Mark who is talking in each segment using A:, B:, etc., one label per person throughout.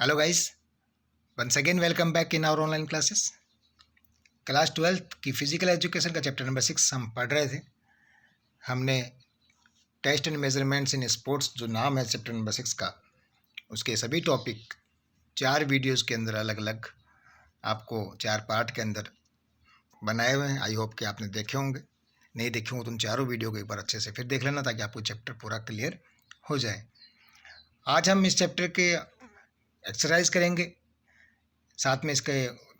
A: Hello guys, once again welcome back in our online classes. Class 12th की physical education का chapter number 6 हम पढ़ रहे थे। हमने test and measurements in sports जो नाम है चैप्टर नंबर 6 का, उसके सभी टॉपिक 4 वीडियोस के अंदर अलग अलग आपको 4 पार्ट के अंदर बनाए हुए हैं। आई होप कि आपने देखे होंगे। नहीं देखे होंगे तो उन चारों वीडियो को एक बार अच्छे से फिर देख लेना ताकि आपको चैप्टर पूरा क्लियर हो जाए। आज हम इस चैप्टर के एक्सरसाइज करेंगे, साथ में इसके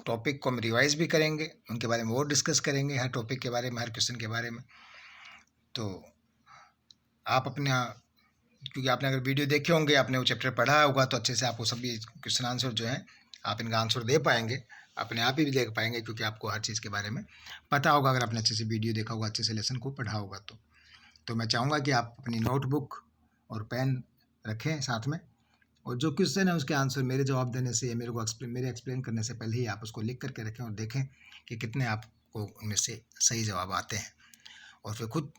A: टॉपिक को हम रिवाइज भी करेंगे, उनके बारे में और डिस्कस करेंगे, हर टॉपिक के बारे में, हर क्वेश्चन के बारे में। तो आप अपना, क्योंकि आपने अगर वीडियो देखे होंगे, आपने वो चैप्टर पढ़ा होगा, तो अच्छे से आपको सभी क्वेश्चन आंसर जो है आप इनका आंसर दे पाएंगे, अपने आप ही भी देख पाएंगे, क्योंकि आपको हर चीज़ के बारे में पता होगा अगर आपने अच्छे से वीडियो देखा होगा, अच्छे से लेसन को पढ़ा होगा। तो मैं चाहूँगा कि आप अपनी नोटबुक और पेन रखें साथ में, और जो क्वेश्चन है उसके आंसर मेरे जवाब देने से या मेरे एक्सप्लेन करने से पहले ही आप उसको लिख करके रखें और देखें कि कितने आपको उनमें से सही जवाब आते हैं, और फिर खुद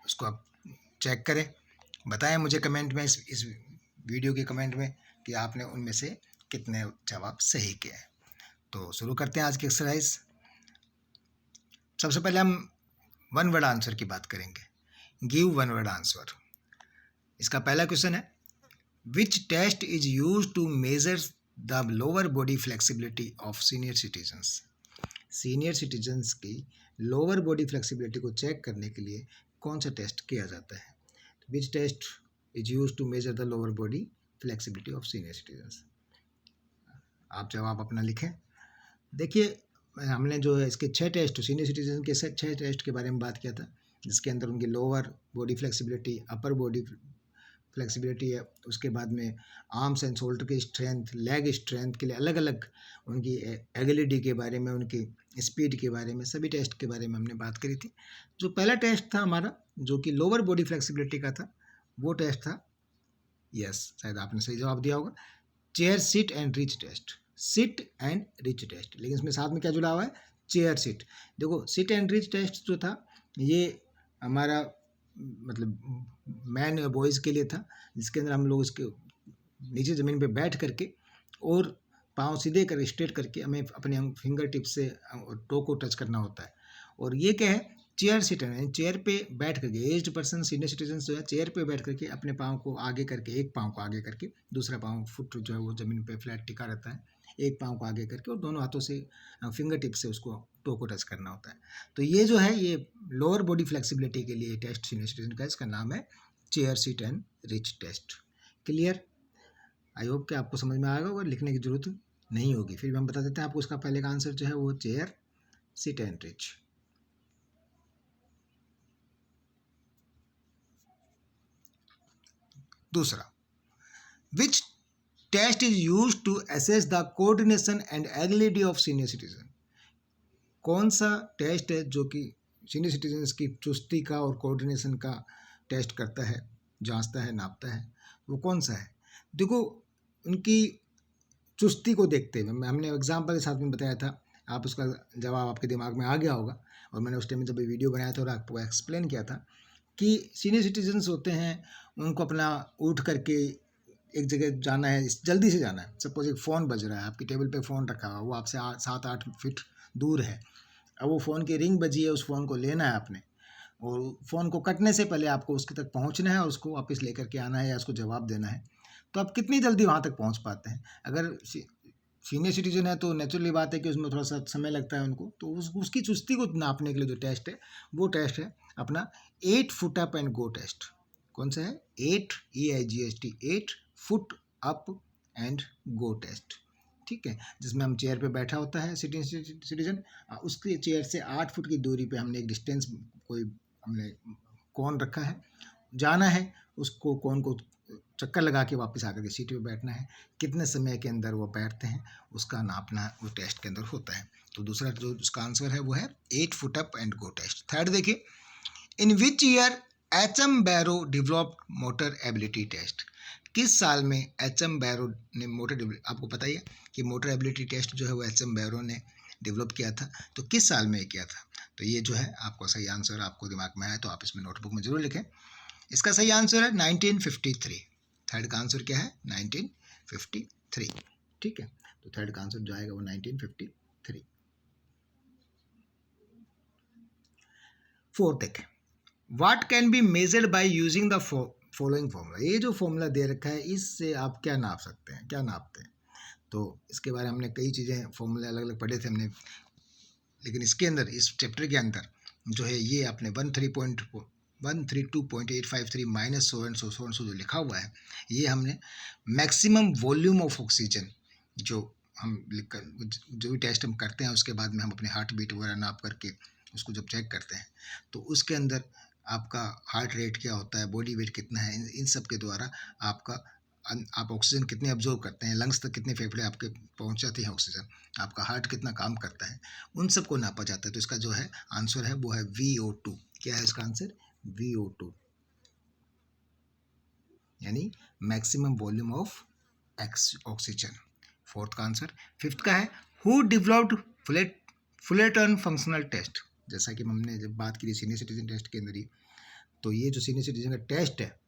A: उसको आप चेक करें। बताएं मुझे कमेंट में, इस वीडियो के कमेंट में, कि आपने उनमें से कितने जवाब सही किए हैं। तो शुरू करते हैं आज की एक्सरसाइज। सबसे पहले हम वन वर्ड आंसर की बात करेंगे। Give one word answer. इसका पहला क्वेश्चन है, Which test is used to measure the lower body flexibility of senior citizens? Senior citizens की लोअर बॉडी फ्लेक्सिबिलिटी को चेक करने के लिए कौन सा टेस्ट किया जाता है? Which test is used to measure the lower body flexibility of senior citizens? आप जवाब अपना लिखें। देखिए, हमने जो है इसके 6 टेस्ट, सीनियर सिटीजन के 6 टेस्ट के बारे में बात किया था, जिसके अंदर उनकी lower body flexibility, upper body flexibility है, उसके बाद में आर्म्स एंड शोल्डर की स्ट्रेंथ, लेग स्ट्रेंथ के लिए अलग अलग, उनकी एगिलिटी के बारे में, उनकी स्पीड के बारे में, सभी टेस्ट के बारे में हमने बात करी थी। जो पहला टेस्ट था हमारा, जो कि लोअर बॉडी फ्लेक्सिबिलिटी का था, वो टेस्ट था, यस शायद आपने सही जवाब दिया होगा, chair sit and reach test. Sit and reach test, लेकिन इसमें साथ में क्या जुड़ा हुआ है? Chair sit. देखो, सिट एंड रिच टेस्ट जो था, ये हमारा मतलब मैन या बॉयज़ के लिए था, जिसके अंदर हम लोग इसके नीचे ज़मीन पे बैठ करके और पाँव सीधे कर स्ट्रेट करके हमें अपने फिंगर टिप से टो को टच करना होता है। और ये क्या है? चेयर सिटर है, चेयर पे बैठ करके एज्ड पर्सन, सीनियर सिटीजन जो है, चेयर पे बैठ करके अपने पाँव को आगे करके, एक पाँव को आगे करके, दूसरा पाँव फुट जो है वो ज़मीन पे फ्लैट टिका रहता है, एक पाँव को आगे करके और दोनों हाथों से फिंगर टिप से उसको टो को टच करना होता है। तो ये जो है, ये लोअर बॉडी फ्लेक्सिबिलिटी के लिए टेस्ट सीनियर सिटीजन का, इसका नाम है chair sit and reach test. Clear? I hope कि आपको समझ में आएगा और लिखने की जरूरत नहीं होगी। फिर भी हम बता देते हैं आपको, इसका पहले का आंसर जो है वो चेयर सिट एंड रिच। दूसरा, which test is used to assess the coordination and agility of senior citizen? कौन सा टेस्ट है जो कि सीनियर सिटीजन्स की चुस्ती का और कोऑर्डिनेशन का टेस्ट करता है, जांचता है, नापता है? वो कौन सा है? देखो, उनकी चुस्ती को देखते हुए हमने एग्जाम्पल के साथ में बताया था, आप उसका जवाब आपके दिमाग में आ गया होगा, और मैंने उस टाइम में जब वीडियो बनाया था और आपको एक्सप्लेन किया था कि सीनियर सिटीजन्स होते हैं, उनको अपना उठ करके एक जगह जाना है, जल्दी से जाना है। सपोज एक फ़ोन बज रहा है, आपकी टेबल पे फ़ोन रखा हुआ, वो आपसे 7-8 फीट दूर है। अब वो फ़ोन की रिंग बजी है, उस फ़ोन को लेना है आपने, और फ़ोन को कटने से पहले आपको उसके तक पहुंचना है और उसको वापस लेकर के आना है या उसको जवाब देना है। तो आप कितनी जल्दी वहाँ तक पहुँच पाते हैं? अगर सीनियर सिटीजन है तो नेचुरली बात है कि उसमें थोड़ा सा समय लगता है उनको, तो उसकी चुस्ती को नापने के लिए जो टेस्ट है, वो टेस्ट है अपना 8 foot up and go test. कौन सा है? 8 EIGHT, 8 foot up and go test. ठीक है, जिसमें हम चेयर पे बैठा होता है सिटीजन, उसके चेयर से 8 फुट की दूरी पे हमने एक डिस्टेंस, कोई हमने कोन रखा है, जाना है उसको, कोन को चक्कर लगा के वापस आकर के सीट पे बैठना है। कितने समय के अंदर वो बैठते हैं उसका नापना वो टेस्ट के अंदर होता है। तो दूसरा जो उसका आंसर है वो है 8 foot up and go test. Third देखिए, in which year HM Barrow developed motor ability test? किस साल में HM बैरो ने आपको पता ही है कि मोटर एबिलिटी टेस्ट जो है वो HM बैरो ने डेवलप किया था, तो किस साल में किया था? तो ये जो है आपको सही आंसर आपको दिमाग में आए तो आप इसमें नोटबुक में जरूर लिखें। इसका सही आंसर है 1953। थर्ड का आंसर क्या है? 1953। 1953, ठीक है। तो थर्ड का आंसर जो आएगा वो 1953। फोर्थ एक, what can be measured by using the following formula. ये जो फॉर्मूला दे रखा है इससे आप क्या नाप सकते हैं, क्या नापते हैं। तो इसके बारे में हमने कई चीज़ें फॉर्मूले अलग अलग पढ़े थे हमने, लेकिन इसके अंदर, इस चैप्टर के अंदर जो है ये आपने 132.853 माइनस सो एंड सो जो लिखा हुआ है, ये हमने मैक्सिमम वॉल्यूम ऑफ ऑक्सीजन जो हम लिख कर जो भी टेस्ट हम करते हैं उसके बाद में हम अपने हार्ट बीट वगैरह नाप करके उसको जब चेक करते हैं तो उसके अंदर आपका हार्ट रेट क्या होता है, बॉडी वेट कितना है, इन सब के द्वारा आपका आप ऑक्सीजन कितने अब्जॉर्व करते हैं, लंग्स तक कितने फेफड़े आपके पहुंच जाती हैं ऑक्सीजन, आपका हार्ट कितना काम करता है, उन सब को नापा जाता है। तो इसका जो है आंसर है वो है VO2। क्या है इसका आंसर? VO2, यानी maximum volume of oxygen. Fourth का आंसर। फिफ्थ का है हु डेवलप्ड फुलेटन फंक्शनल टेस्ट। जैसा कि हमने जब बात की थी सीनियर सिटीजन टेस्ट के अंदर ही, तो ये जो सीनियर सिटीजन का टेस्ट है,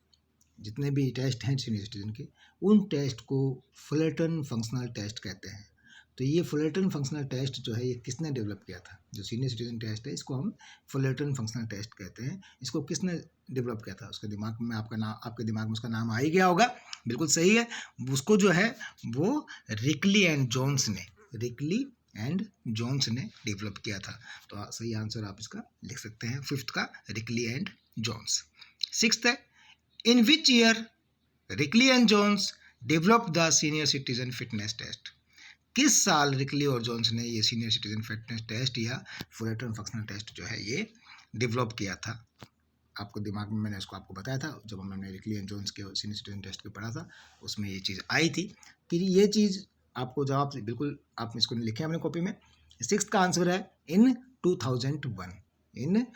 A: जितने भी टेस्ट हैं सीनियर सिटीजन के, उन टेस्ट को फुलेटन फंक्शनल टेस्ट कहते हैं। तो ये फुलेटन फंक्शनल टेस्ट जो है ये किसने डेवलप किया था? जो सीनियर सिटीजन टेस्ट है इसको हम फुलेटन फंक्शनल टेस्ट कहते हैं। इसको किसने डेवलप किया था? उसके दिमाग में आपका नाम, आपके दिमाग में उसका नाम आ ही गया होगा, बिल्कुल सही है। उसको जो है वो रिकली एंड जोन्स ने डेवलप किया था। तो सही आंसर आप इसका लिख सकते हैं फिफ्थ का, रिकली एंड जोन्स। सिक्स्थ है in which year Rikli and Jones developed the senior citizen fitness test. किस साल रिकली और जोन्स ने ये सीनियर सिटीजन फिटनेस टेस्ट या फुलेटन फंक्शनल टेस्ट जो है ये डेवलप किया था? आपको दिमाग में, मैंने इसको आपको बताया था जब हमने रिकली एंड जोन्स के सीनियर सिटीजन टेस्ट को पढ़ा था, उसमें ये चीज़ आई थी कि ये चीज़ आपको जवाब बिल्कुल आप इसको लिखे अपने कॉपी में। सिक्स का आंसर है इन 2001। इन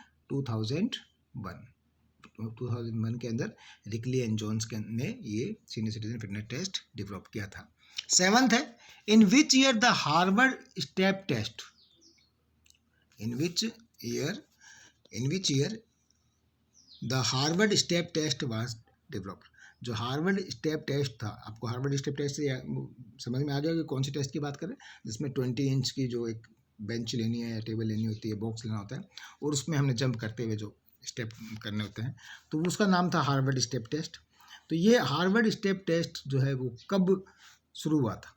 A: 2001 के अंदर रिकली एंड जोन्स ने ये senior citizen fitness test develop किया था। सेवंथ है in which year the Harvard step test. In which year the Harvard step test was developed. जो हार्वर्ड स्टेप टेस्ट था, आपको हार्वर्ड स्टेप टेस्ट से समझ में आ गया कि कौन सी टेस्ट की बात करें, जिसमें 20 इंच की जो एक बेंच लेनी है या टेबल लेनी होती है, बॉक्स लेना होता है और उसमें हमने जंप करते हुए जो स्टेप करने होते हैं, तो उसका नाम था हार्वर्ड स्टेप टेस्ट। तो ये हार्वर्ड स्टेप टेस्ट जो है वो कब शुरू हुआ था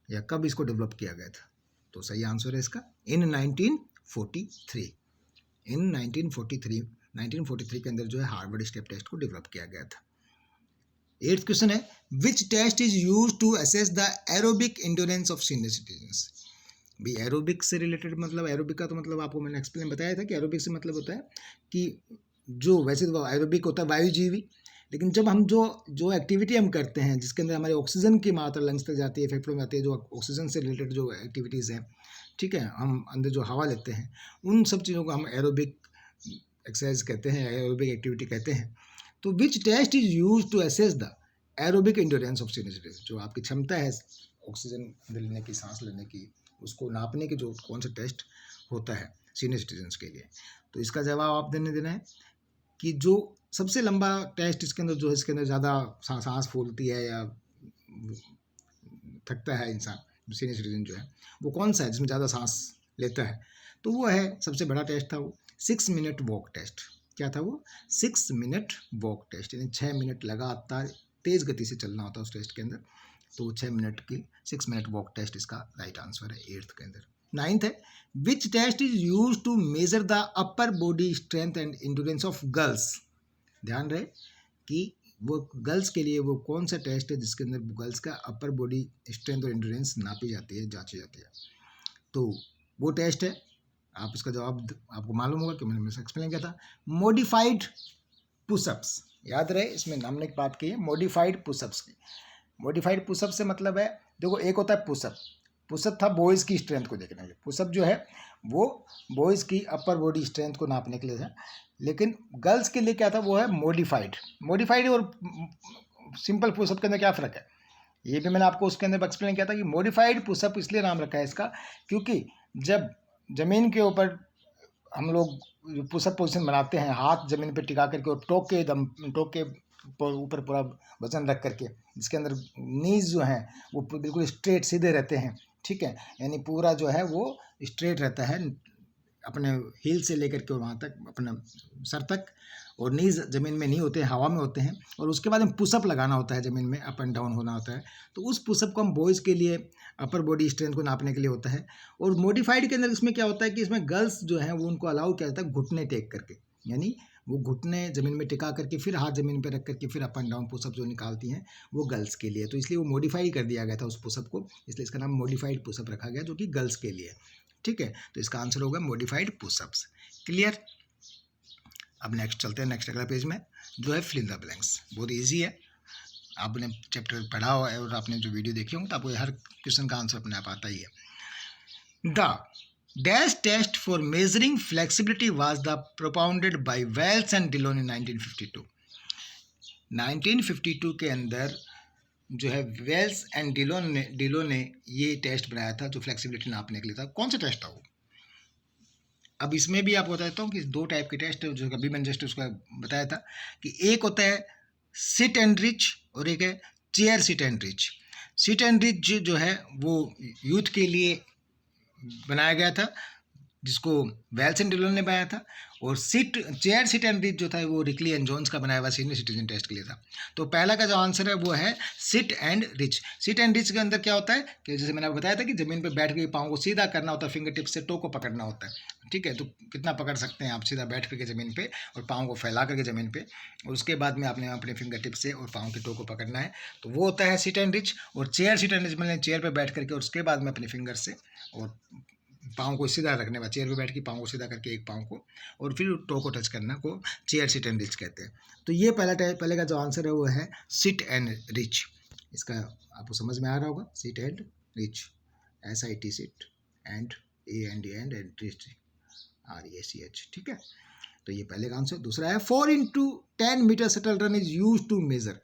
A: या कब इसको डेवलप किया गया था? तो सही आंसर है इसका इन 1943। इन 1943 के अंदर जो है हार्वर्ड स्टेप टेस्ट को डेवलप किया गया था। एट्थ क्वेश्चन है which test is used to assess the aerobic endurance of senior citizens. भी एरोबिक से रिलेटेड, मतलब एरोबिक का तो मतलब आपको मैंने एक्सप्लेन बताया था कि एरोबिक से मतलब होता है कि जो वैसे तो एरोबिक होता है वायुजीवी, लेकिन जब हम जो एक्टिविटी हम करते हैं जिसके अंदर हमारे ऑक्सीजन की मात्रा लंग्स तक जाती है, फेफड़ों में आती है, जो ऑक्सीजन से रिलेटेड जो एक्टिविटीज़ हैं, ठीक है, हम अंदर जो हवा लेते हैं, उन सब चीज़ों को हम एरोबिक एक्सरसाइज कहते हैं, एरोबिक एक्टिविटी कहते हैं। तो which test is use to assess the aerobic endurance of senior citizen. जो आपकी क्षमता है ऑक्सीजन अंदर लेने की, सांस लेने की, उसको नापने के जो कौन सा टेस्ट होता है सीनियर सिटीजन्स के लिए। तो इसका जवाब आप देना है कि जो सबसे लंबा टेस्ट इसके अंदर जो है, इसके अंदर ज़्यादा सांस फूलती है या थकता है इंसान, सीनियर सिटीजन जो है, वो कौन सा है जिसमें ज़्यादा सांस लेता है? तो वो है, सबसे बड़ा टेस्ट था वो 6 मिनट वॉक टेस्ट। क्या था वो? 6 मिनट वॉक टेस्ट, यानी 6 मिनट लगातार तेज़ गति से चलना होता है उस टेस्ट के अंदर। तो 6 मिनट वॉक टेस्ट इसका राइट आंसर है एट्थ के अंदर। नाइन्थ है which test is use to measure the upper body strength and endurance of girls. ध्यान रहे कि वो गर्ल्स के लिए वो कौन सा टेस्ट है जिसके अंदर गर्ल्स का अपर बॉडी स्ट्रेंथ और इंड्योरेंस नापी जाती है, जांची जाती है। तो वो टेस्ट है, आप इसका जवाब आपको मालूम होगा कि मैंने एक्सप्लेन किया था, मॉडिफाइड पुशअप्स। याद रहे, इसमें हमने एक बात की है मॉडिफाइड पुशअप्स की। मॉडिफाइड पुशअप से मतलब है, देखो एक होता है पुशअप था बॉयज़ की स्ट्रेंथ को देखने के लिए, पुशअप जो है वो बॉयज़ की अपर बॉडी स्ट्रेंथ को नापने के लिए था, लेकिन गर्ल्स के लिए क्या था, वो है मॉडिफाइड और सिंपल पुशअप के अंदर क्या फ़र्क है, ये भी मैंने आपको उसके अंदर एक्सप्लेन किया था कि मॉडिफाइड पुशअप इसलिए नाम रखा है इसका क्योंकि जब ज़मीन के ऊपर हम लोग पुशअप पोजीशन बनाते हैं, हाथ ज़मीन पर टिका करके और टोक के ऊपर पूरा वजन रख करके, जिसके अंदर नीज जो हैं वो बिल्कुल स्ट्रेट सीधे रहते हैं, ठीक है, यानी पूरा जो है वो स्ट्रेट रहता है अपने हील से लेकर के वहाँ तक, अपना सर तक, और नीज ज़मीन में नहीं होते हैं, हवा में होते हैं। और उसके बाद में पुशअप लगाना होता है ज़मीन में, अप एंड डाउन होना होता है। तो उस पुशअप को हम बॉयज़ के लिए अपर बॉडी स्ट्रेंथ को नापने के लिए होता है। और मॉडिफाइड के अंदर इसमें क्या होता है कि इसमें गर्ल्स जो हैं वो उनको अलाउ किया जाता है घुटने टेक करके, यानी वो घुटने ज़मीन में टिका करके फिर हाथ ज़मीन पर रख करके फिर अप एंड डाउन पुशअप जो निकालती हैं वो गर्ल्स के लिए। तो इसलिए वो मॉडिफाई कर दिया गया था उस पुशअप को, इसलिए इसका नाम मॉडिफाइड पुशअप रखा गया, जो कि गर्ल्स के लिए, ठीक है। तो इसका आंसर होगा मॉडिफाइड पुशअप्स। क्लियर। अब नेक्स्ट चलते हैं, नेक्स्ट अगला पेज में जो है फिल इन द ब्लैंक्स। बहुत इजी है, आपने चैप्टर पढ़ा हुआ है और आपने जो वीडियो देखी होंगे तो आपको हर क्वेश्चन का आंसर अपने आप आता ही है। The dash test for measuring flexibility was the propounded by Wells and Dillon in 1952। 1952 के अंदर जो है वेल्स एंड डिलोन ने ये टेस्ट बनाया था जो फ्लेक्सिबिलिटी नापने के लिए था। कौन सा टेस्ट था वो? अब इसमें भी आपको बताता हूँ कि दो टाइप के टेस्ट जो अभी मैंने जस्ट उसका बताया था कि एक होता है सिट एंड रिच और एक है chair sit and rich. Seat and rich जो है वो यूथ के लिए बनाया गया था, जिसको वेल्स एंड डिलोन ने बनाया था। और चेयर सिट एंड रिच जो था वो रिकली एंड जोन्स का बनाया हुआ सीनियर सिटीजन टेस्ट के लिए था। तो पहला का जो आंसर है वो है seat and rich. Seat and rich के अंदर क्या होता है कि जैसे मैंने आपको बताया था कि ज़मीन पे बैठ के पाँव को सीधा करना होता है, फिंगर टिप से टो को पकड़ना होता है, ठीक है। तो कितना पकड़ सकते हैं आप सीधा बैठ करके ज़मीन पे और पाँव को फैला करके ज़मीन पे, और उसके बाद में आपने अपने फिंगर टिप से और पाँव के टो को पकड़ना है, तो वो होता है सिट एंड रिच। और चेयर सिट एंड रिच मैंने चेयर पर बैठ करके और उसके बाद में अपने फिंगर से और पाँव को सीधा रखने वाला, चेयर पे बैठ के पाँव को सीधा करके एक पाँव को और फिर टो को टच करना को चेयर सिट एंड रिच कहते हैं। तो ये पहले का जो आंसर है वो है सिट एंड रिच। इसका आपको समझ में आ रहा होगा, seat and rich, SIT sit and and rich RECH, ठीक है। तो ये पहले का आंसर। दूसरा है 4x10 metre shuttle run is use to measure.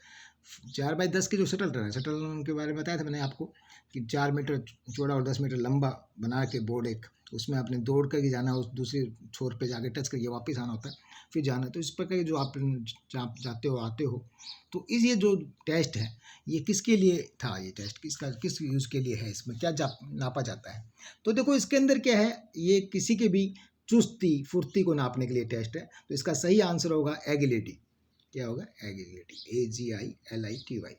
A: 4x10 की जो शटल रन है, शटल रन के बारे में बताया था मैंने आपको कि 4 मीटर चौड़ा और 10 मीटर लंबा बना के बोर्ड एक, उसमें आपने दौड़ करके जाना, उस दूसरे छोर पे जाके टच करके वापस आना होता है, फिर जाना। तो इस प्रकार जो आप जाते हो आते हो, तो ये जो टेस्ट है ये किसके लिए था? ये टेस्ट किस यूज़ के लिए है? इसमें क्या नापा जाता है? तो देखो इसके अंदर क्या है, ये किसी के भी चुस्ती फुर्ती को नापने के लिए टेस्ट है। तो इसका सही आंसर होगा एगिलिटी। क्या होगा? Agility, AGILITY।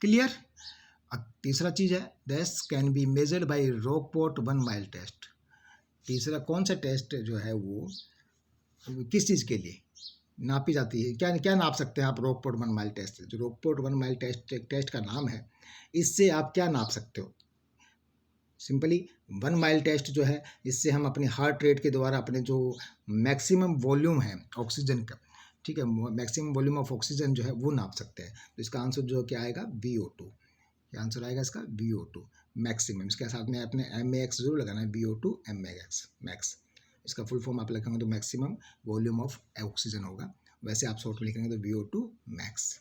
A: क्लियर। अब तीसरा चीज है this can be measured by Rockport 1 mile test. तीसरा कौन सा टेस्ट जो है वो किस चीज़ के लिए नापी जाती है? क्या क्या नाप सकते हैं आप रॉकपोर्ट 1 माइल टेस्ट से? जो रॉकपोर्ट 1 माइल टेस्ट एक टेस्ट का नाम है, इससे आप क्या नाप सकते हो? सिंपली 1 माइल टेस्ट जो है, इससे हम अपने हार्ट रेट के द्वारा अपने जो मैक्सिमम वॉल्यूम है ऑक्सीजन का, ठीक है, मैक्सिमम वॉल्यूम ऑफ ऑक्सीजन जो है वो नाप सकते हैं। तो इसका आंसर जो क्या आएगा? VO2। क्या आंसर आएगा इसका? VO2 maximum. इसके साथ में अपने MAX जरूर लगाना है, VO2 MAX मैक्स। इसका फुल फॉर्म आप लिखेंगे तो मैक्सिमम वॉल्यूम ऑफ ऑक्सीजन होगा, वैसे आप शॉर्ट में लिखेंगे तो VO2 मैक्स।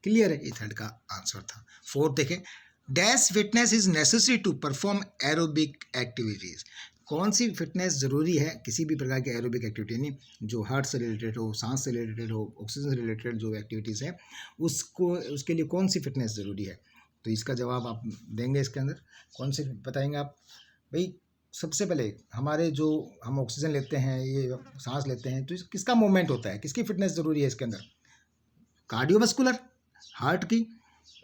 A: क्लियर है? ये थर्ड का आंसर था। फोर्थ देखें, dash fitness is necessary to perform aerobic activities. कौन सी फिटनेस ज़रूरी है किसी भी प्रकार की एरोबिक एक्टिविटी, यानी जो हार्ट से रिलेटेड हो, सांस से रिलेटेड हो, ऑक्सीजन से रिलेटेड जो एक्टिविटीज़ है उसके लिए कौन सी फिटनेस ज़रूरी है? तो इसका जवाब आप देंगे इसके अंदर, कौन सी बताएंगे आप? भाई सबसे पहले हमारे जो हम ऑक्सीजन लेते हैं, ये सांस लेते हैं, तो किसका मूवमेंट होता है, किसकी फिटनेस ज़रूरी है इसके अंदर? कार्डियोवास्कुलर, हार्ट की,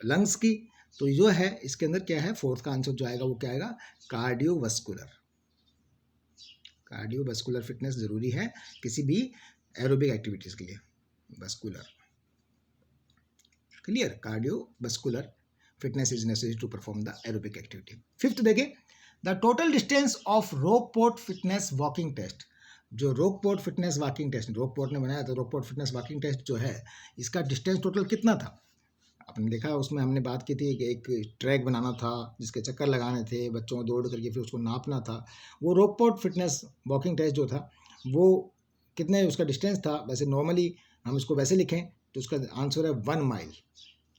A: लंग्स की। तो जो है इसके अंदर क्या है, फोर्थ का आंसर जो आएगा वो क्या आएगा? कार्डियोवास्कुलर। कार्डियोवास्कुलर फिटनेस जरूरी है किसी भी एरोबिक एक्टिविटीज के लिए। Vascular, clear? Cardiovascular fitness is necessary to perform the aerobic activity. Fifth देखिए, the total distance of Rockport fitness walking test. जो Rockport fitness walking test Rockport ने बनाया था, रॉकपोर्ट फिटनेस वॉकिंग टेस्ट जो है, इसका डिस्टेंस टोटल कितना था? आपने देखा उसमें हमने बात की थी कि एक ट्रैक बनाना था, जिसके चक्कर लगाने थे, बच्चों को दौड़ करके फिर उसको नापना था। वो रॉकपोर्ट फिटनेस वॉकिंग टेस्ट जो था वो कितने उसका डिस्टेंस था? वैसे नॉर्मली हम इसको वैसे लिखें तो उसका आंसर है 1 माइल।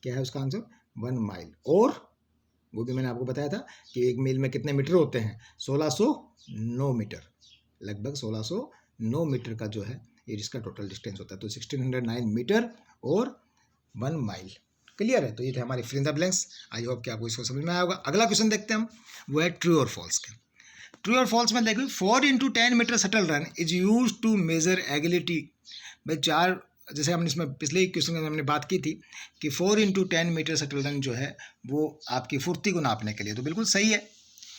A: क्या है उसका आंसर? 1 माइल। और वो भी मैंने आपको बताया था कि 1 मील में कितने मीटर होते हैं? 1609 मीटर, लगभग 1609 मीटर का जो है ये इसका टोटल डिस्टेंस होता है। तो 1609 मीटर और 1 माइल। क्लियर है। तो ये थे हमारे fill in the blanks. I hope कि आपको इसको समझ में आया होगा। अगला क्वेश्चन देखते हैं हम, वो है ट्रू और फॉल्स का। ट्रू और फॉल्स में देखो 4 × 10 meter shuttle run is use to measure agility. भाई 4, जैसे हमने इसमें पिछले क्वेश्चन में हमने बात की थी कि 4 × 10 मीटर शटल रन जो है वो आपकी फुर्ती को नापने के लिए, तो बिल्कुल सही है।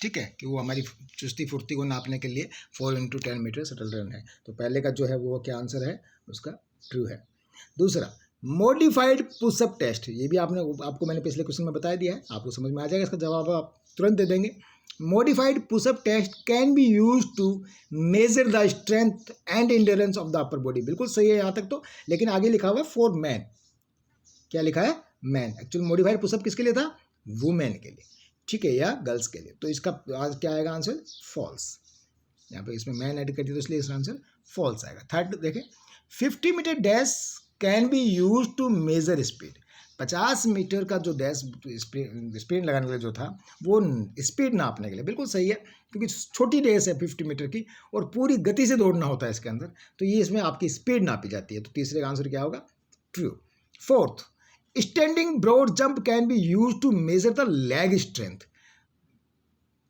A: ठीक है, कि वो हमारी चुस्ती फुर्ती को नापने के लिए 4 × 10 मीटर शटल रन है। तो पहले का जो है वो क्या आंसर है उसका, ट्रू है। दूसरा, मॉडिफाइड पुशअप टेस्ट, ये भी आपको मैंने पिछले क्वेश्चन में बता दिया है, आपको समझ में आ जाएगा। इसका जवाब आप तुरंत दे देंगे। Modified push up test can be use to measure the strength and endurance of the upper body. बिल्कुल सही है यहाँ तक तो, लेकिन आगे लिखा हुआ है फॉर मैन। क्या लिखा है? मैन। एक्चुअली मॉडिफाइड पुशअप किसके लिए था? वुमेन के लिए, ठीक है, या गर्ल्स के लिए। तो इसका आज क्या आएगा आंसर? फॉल्स। यहाँ पे इसमें मैन ऐड कर दिया तो इसलिए इसका आंसर फॉल्स आएगा। थर्ड देखें, 50 metre dash can be use to measure speed. 50 metre का जो डैश स्पीड लगाने के लिए जो था वो स्पीड नापने के लिए। बिल्कुल सही है, क्योंकि छोटी डैश है 50 मीटर की और पूरी गति से दौड़ना होता है इसके अंदर, तो ये इसमें आपकी स्पीड नापी जाती है। तो तीसरे का आंसर क्या होगा? True. Fourth, standing broad jump can be use to measure the leg strength.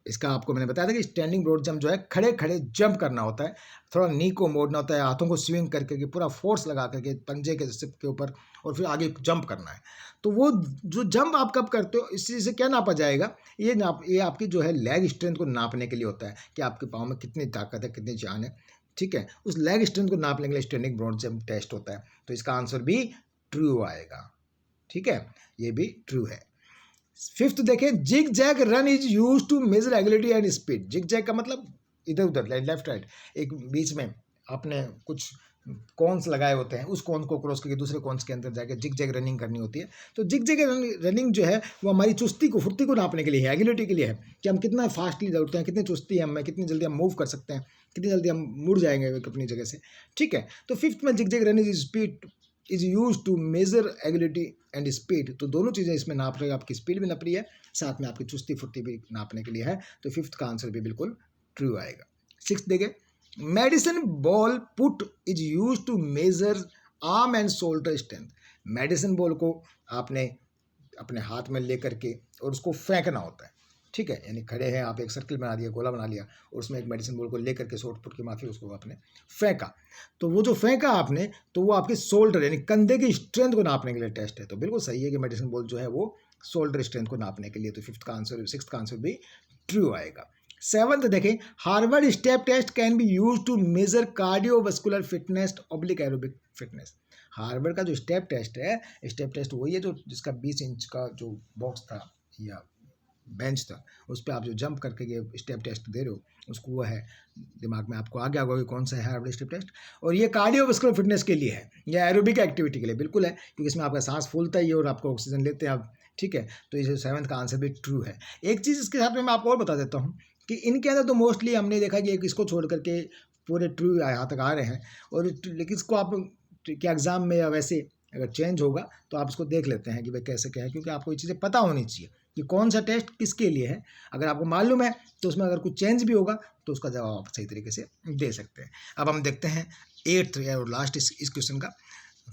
A: इसका आपको मैंने बताया था कि स्टैंडिंग ब्रॉड जंप जो है खड़े खड़े जंप करना होता है, थोड़ा नी को मोड़ना होता है, हाथों को स्विंग करके पूरा फोर्स लगा करके पंजे के सिप के ऊपर और फिर आगे जंप करना है। तो वो जो जंप आप कब करते हो, इस चीज़ से क्या नापा जाएगा? ये आपकी जो है लेग स्ट्रेंथ को नापने के लिए होता है कि आपके पाँव में कितनी ताकत है, कितनी जान है। ठीक है, उस लेग स्ट्रेंथ को नापने के लिए स्टैंडिंग ब्रॉड जंप टेस्ट होता है। तो इसका आंसर भी ट्रू आएगा। ठीक है, ये भी ट्रू है। फिफ्थ देखें, zig zag run is use to measure agility and speed. Zig zag का मतलब इधर उधर, लेफ्ट राइट, एक बीच में आपने कुछ कॉन्स लगाए होते हैं, उस कॉन्स को क्रॉस करके दूसरे कॉन्स के अंदर जाके जिग जैग रनिंग करनी होती है। तो जिग जैग रनिंग जो है वो हमारी चुस्ती को फुर्ती को नापने के लिए है, एगिलिटी के लिए है, कि हम कितना फास्टली दौड़ते हैं, कितनी चुस्ती है हमें, कितनी जल्दी हम मूव कर सकते हैं, कितनी जल्दी हम मुड़ जाएंगे अपनी जगह से। ठीक है, तो फिफ्थ में zig zag run is speed is use to measure agility and speed. तो दोनों चीज़ें इसमें नाप रही है, आपकी स्पीड भी नाप रही है, साथ में आपकी चुस्ती फुर्ती भी नापने के लिए है। तो फिफ्थ का आंसर भी बिल्कुल ट्रू आएगा। सिक्स देखें, medicine ball put is use to measure arm and shoulder strength. Medicine ball को आपने अपने हाथ में ले करके और उसको फेंकना होता है। ठीक है, यानी खड़े हैं आप, एक सर्किल बना दिया, गोला बना लिया और उसमें एक मेडिसिन बॉल को लेकर के शॉर्ट पुट की माफी उसको आपने फेंका। तो वो जो फेंका आपने, तो वो आपके शोल्डर यानी कंधे की स्ट्रेंथ को नापने के लिए टेस्ट है। तो बिल्कुल सही है कि मेडिसिन बॉल जो है वो शोल्डर स्ट्रेंथ को नापने के लिए। तो सिक्स्थ का आंसर भी ट्रू आएगा। सेवंथ देखें, Harvard step test can be use to measure cardiovascular fitness oblique aerobic fitness. Harvard का जो स्टेप टेस्ट है, स्टेप टेस्ट वही है जो जिसका 20 इंच का जो बॉक्स था या बेंच था, उस पर आप जो जंप करके ये स्टेप टेस्ट दे रहे हो, उसको वो है दिमाग में आपको आ गया होगा कि कौन सा है हार्वर्ड स्टेप टेस्ट। और ये कार्डियोवास्कुलर फिटनेस के लिए है या एरोबिक एक्टिविटी के लिए, बिल्कुल है, क्योंकि इसमें आपका सांस फूलता ही है और आपको ऑक्सीजन लेते हैं आप। ठीक है, तो ये सेवंथ का आंसर भी ट्रू है। एक चीज़ इसके साथ में मैं आपको और बता देता हूँ कि इनके अंदर तो मोस्टली हमने देखा कि इसको छोड़ करके पूरे ट्रू यहाँ तक आ रहे हैं, और लेकिन इसको आप क्या एग्ज़ाम में या वैसे अगर चेंज होगा तो आप इसको देख लेते हैं कि भाई कैसे क्या है, क्योंकि आपको ये चीज़ें पता होनी चाहिए कि कौन सा टेस्ट किसके लिए है। अगर आपको मालूम है तो उसमें अगर कुछ चेंज भी होगा तो उसका जवाब आप सही तरीके से दे सकते हैं। अब हम देखते हैं एट्थ या लास्ट इस क्वेश्चन का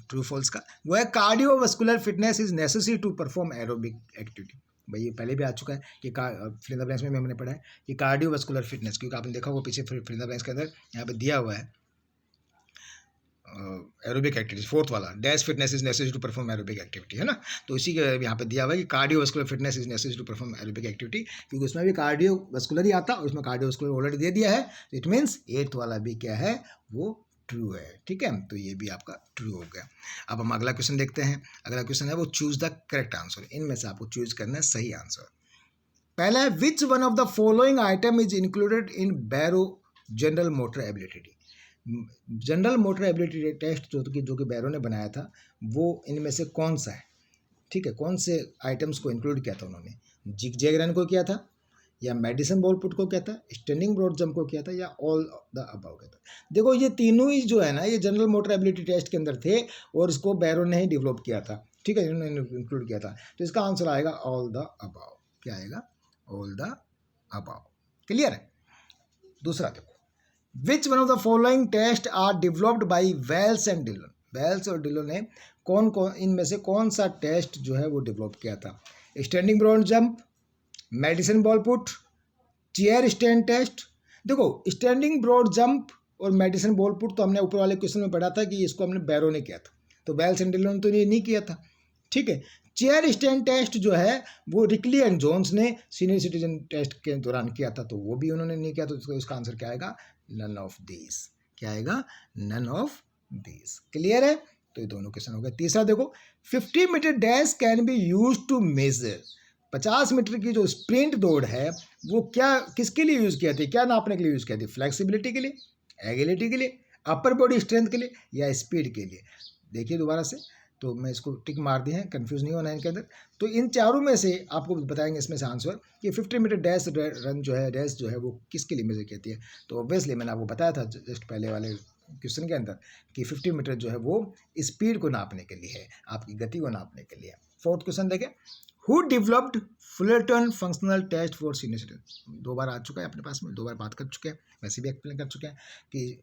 A: ट्रू फॉल्स का, वो है cardiovascular fitness is necessary to perform aerobic activity. भाई ये पहले भी आ चुका है कि फिल इन द ब्लैंक्स में हमने पढ़ा है कि कार्डियोवास्कुलर फिटनेस, क्योंकि आपने देखा होगा पीछे फिल इन द ब्लैंक्स के अंदर यहाँ पे दिया हुआ है एरोबिक एक्टिविटी, फोर्थ वाला, dash fitness is necessary to perform aerobic activity, है ना। तो इसी के यहाँ पे दिया हुआ है कि cardiovascular fitness is necessary to perform aerobic activity, क्योंकि उसमें भी कार्डियोवास्कुलर ही आता है और उसमें कार्डियोवास्कुलर ऑलरेडी दे दिया है। तो इट मीन्स एट्थ वाला भी क्या है, वो ट्रू है। ठीक है, तो ये भी आपका ट्रू हो गया। अब हम अगला क्वेश्चन देखते हैं। अगला क्वेश्चन है वो चूज द करेक्ट आंसर। इनमें से आपको चूज करना है सही आंसर। पहला है, which one of the following item is included in Barrow general motor ability. General motor ability test जो कि बैरो ने बनाया था, वो इनमें से कौन सा है? ठीक है, कौन से आइटम्स को इंक्लूड किया था उन्होंने? जिग जैग रन को किया था, या मेडिसिन बॉल पुट को किया था, स्टैंडिंग ब्रॉड जंप को किया था, या ऑल द अबव किया था? देखो ये तीनों ही जो है ना, ये जनरल मोटर एबिलिटी टेस्ट के अंदर थे और इसको बैरो ने ही डेवलप किया था। ठीक है, इन्होंने इंक्लूड किया था। तो इसका आंसर आएगा ऑल द अबव। क्या आएगा? All the above. क्लियर है। दूसरा देखो, which one of the following test are developed by Wells and Dillon. Wells और डिलन ने कौन कौन इनमें से कौन सा टेस्ट जो है वो डेवलप किया था? Standing broad jump, medicine ball put, chair stand test. देखो, स्टैंडिंग ब्रॉड जंप और मेडिसिन बॉल पुट तो हमने ऊपर वाले क्वेश्चन में पढ़ा था कि इसको हमने बैरो ने किया था, तो वेल्स एंड डिलन तो ये नहीं किया था, ठीक है। चेयर स्टैंड टेस्ट जो है वो रिकली एंड जोन्स ने सीनियर सिटीजन टेस्ट के दौरान किया था, तो वो भी उन्होंने नहीं किया, तो इसका आंसर क्या आएगा? None of these. क्या आएगा? None of these. क्लियर है? तो ये दोनों क्वेश्चन हो गए। तीसरा देखो, 50 metre dash can be use to measure. 50 metre की जो स्प्रिंट दौड़ है वो क्या किसके लिए यूज किया थी, क्या नापने के लिए यूज किया थी? फ्लेक्सिबिलिटी के लिए, एगिलिटी के लिए, अपर बॉडी स्ट्रेंथ के लिए, या स्पीड के लिए? देखिए दोबारा से, तो मैं इसको टिक मार दी है, कंफ्यूज नहीं होना है इनके अंदर। तो इन चारों में से आपको बताएंगे इसमें से आंसर कि 50 मीटर डैश रन जो है, डैश जो है वो किसके लिए मेजर कहती है। तो ऑब्वियसली मैंने आपको बताया था जस्ट पहले वाले क्वेश्चन के अंदर कि 50 मीटर जो है वो स्पीड को नापने के लिए है, आपकी गति को नापने के लिए। फोर्थ क्वेश्चन देखें, who developed Fullerton functional test for senior citizen. 2 बार आ चुका है अपने पास में, 2 बार बात कर चुके हैं, वैसे भी एक्सप्लेन कर चुके हैं कि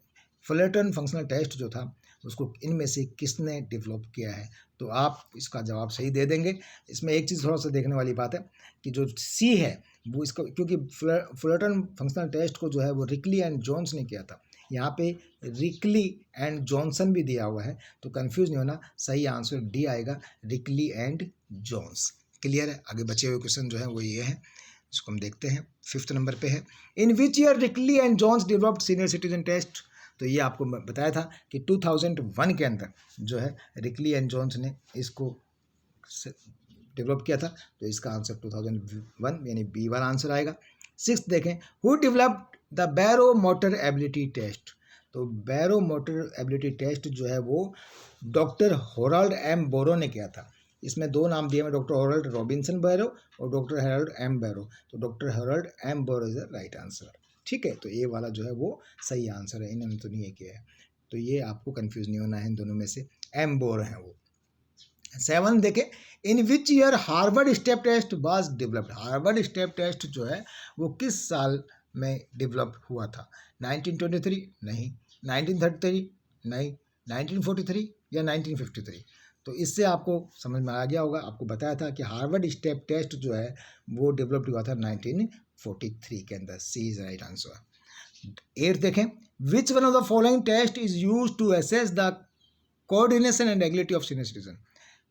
A: फुलरटन फंक्शनल टेस्ट जो था उसको इनमें से किसने डेवलप किया है। तो आप इसका जवाब सही दे देंगे। इसमें एक चीज़ थोड़ा सा देखने वाली बात है कि जो सी है वो इसका, क्योंकि फुलरटन फंक्शनल टेस्ट को जो है वो रिकली एंड जोन्स ने किया था, यहाँ पे रिकली एंड जॉनसन भी दिया हुआ है, तो कंफ्यूज नहीं होना, सही आंसर डी आएगा, रिकली एंड जोन्स। क्लियर है? आगे बचे हुए क्वेश्चन जो है वो ये है, इसको हम देखते हैं। 5th नंबर पे है, in which year Rikli and Jones developed senior citizen test. तो ये आपको बताया था कि 2001 के अंदर जो है रिकली एंड जोन्स ने इसको डेवलप किया था, तो इसका आंसर 2001 यानी बी वाला आंसर आएगा। 6th देखें, who developed the Barrow motor ability test. तो बैरो मोटर एबिलिटी टेस्ट जो है वो डॉक्टर होराल्ड एम बोरो ने किया था। इसमें 2 नाम दिए हैं, डॉक्टर होराल्ड रॉबिन्सन बैरो और डॉक्टर हेराल्ड एम बैरो, तो doctor Harold M Barrow is the right answer, ठीक है। तो ये वाला जो है वो सही आंसर है, इन्होंने तो नहीं किया है, तो ये आपको कंफ्यूज नहीं होना है, इन दोनों में से एम बोर है वो। 7 देखें, in which year Harvard step test was developed. Harvard step test जो है वो किस साल में डेवलप हुआ था? 1923 नहीं, 1933 नहीं, 1943 या 1953? तो इससे आपको समझ में आ गया होगा, आपको बताया था कि हार्वर्ड स्टेप टेस्ट जो है वो डेवलप हुआ था 1943 के अंदर, सी इज राइट आंसर। 8 देखें, which one of the following test is use to assess the coordination and ability of senior citizen.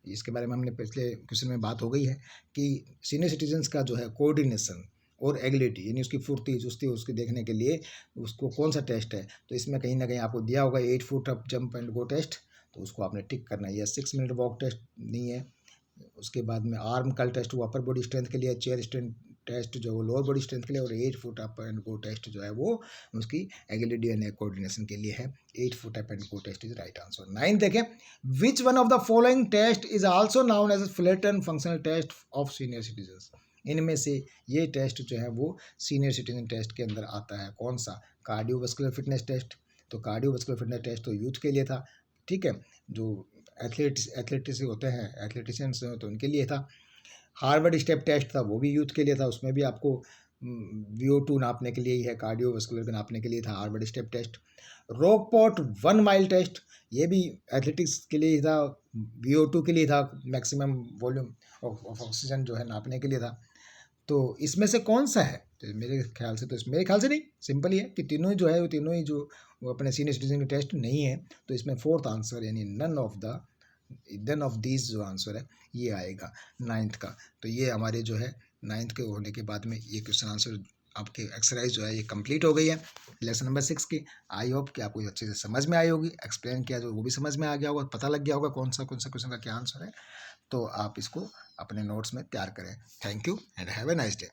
A: इसके बारे में हमने पिछले क्वेश्चन में बात हो गई है कि सीनियर सिटीजन्स का जो है कोऑर्डिनेशन और एबिलिटी यानी उसकी फुर्ती चुस्ती उसकी देखने के लिए उसको कौन सा टेस्ट है, तो इसमें कहीं ना कहीं आपको दिया होगा 8 foot up jump and go test, तो उसको आपने टिक करना है। या 6 मिनट वॉक टेस्ट नहीं है, उसके बाद में आर्म कर्ल टेस्ट वो अपर बॉडी स्ट्रेंथ के लिए, चेयर स्ट्रेंथ टेस्ट जो वो लोअर बॉडी स्ट्रेंथ के लिए, और 8 foot up and go test जो है वो उसकी एगिलिटी एंड कोऑर्डिनेशन के लिए है। 8 foot up and go test is right answer. 9 देखें, which one of the following test is also known as Fullerton functional test of senior citizens. इनमें से ये टेस्ट जो है वो सीनियर सिटीजन टेस्ट के अंदर आता है, कौन सा? Cardiovascular fitness test. तो कार्डियोवास्कुलर फिटनेस टेस्ट तो यूथ के लिए था, ठीक है, जो एथलेटिक्स होते हैं, एथलेटिशियंस तो उनके लिए था। हार्वर्ड स्टेप टेस्ट था वो भी यूथ के लिए था, उसमें भी आपको VO2 नापने के लिए ही है, कार्डियोवास्कुलर को नापने के लिए था Harvard step test. Rockport 1 mile test ये भी एथलेटिक्स के लिए ही था, VO2 के लिए था, मैक्सिमम वॉल्यूम ऑफ ऑक्सीजन जो है नापने के लिए था। तो इसमें से कौन सा है? तो मेरे ख्याल से नहीं, सिंपल ही है कि तीनों जो है वो तीनों ही जो वो अपने सीनियर सिटीजन के टेस्ट नहीं है, तो इसमें 4th आंसर यानी नन ऑफ दीज जो आंसर है ये आएगा 9th का। तो ये हमारे जो है 9th के होने के बाद में ये क्वेश्चन आंसर आपके एक्सरसाइज जो है ये कंप्लीट हो गई है लेसन नंबर 6 की। आई होप कि आपको अच्छे से समझ में आई होगी, एक्सप्लेन किया जो वो भी समझ में आ गया होगा, पता लग गया होगा कौन सा क्वेश्चन का क्या आंसर है। तो आप इसको अपने नोट्स में तैयार करें। Thank you and have a nice day.